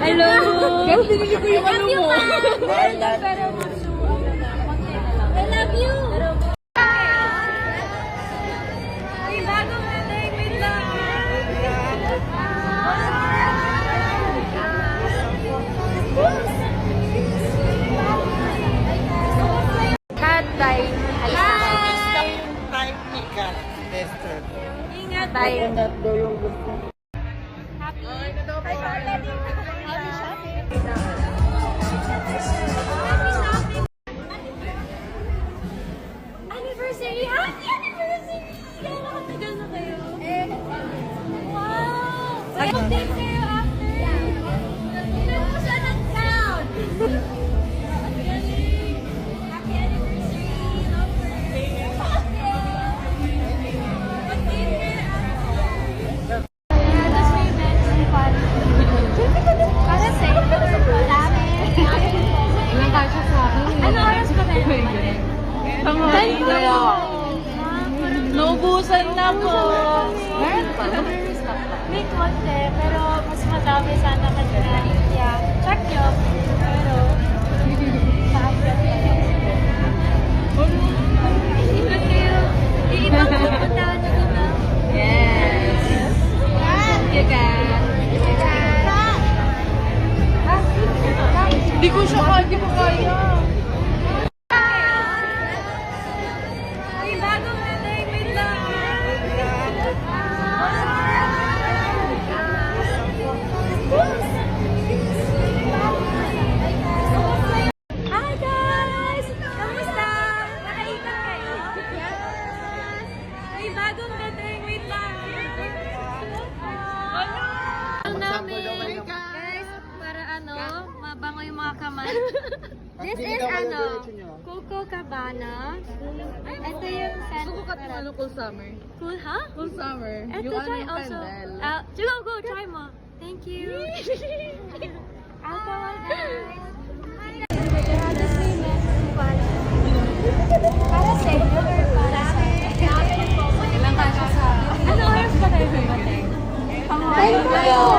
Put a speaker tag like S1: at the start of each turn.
S1: Hello!
S2: Kaya pinili ko yung ano mo.
S1: Pero I love you! May bagong dating, wait lang! Kat, bye!
S2: Type ni Kat. Tester.
S1: Ingat! Bye!
S2: Ingat daw yung gusto.
S1: Happy! Anniversary! Happy anniversary! Kaya nakatagal na kayo. Wow! May update kayo after. Ilan mo siya nag-count? Ang galing! Happy anniversary! Mag-date kayo after. Tapos may events and fun. Para sa'yo. Dami. Ilang kasya sa akin. Ano oras ba kayo?
S2: Naubusan na po.
S1: Meron pa. May konti, pero mas madami sana kasi na India. Check nyo. Pero, iibat kayo. Iibang pupuntahan nyo na.
S2: Yes.
S1: Thank you, guys.
S2: Hindi ko siya kaya, hindi ko kaya.
S1: May bagong dating, wait lang. Hi guys! Kamusta? Nakaikot kayo? Yes! May bagong dating, wait lang. Ang namin. Guys, para mabango yung mga kamay. This is Coco Cabana. Ito yung scent.
S2: Suko ka ng cool summer.
S1: Cool, ha?
S2: Cool summer.
S1: Ito,
S2: Yung
S1: try
S2: yung
S1: also.
S2: candle.
S1: Go, try mo. Thank you. Alcohol, guys. Para sa inyo or para sa
S2: Ilang kasya sa akin.
S1: ano oras ba tayo dumating?
S2: Tayo.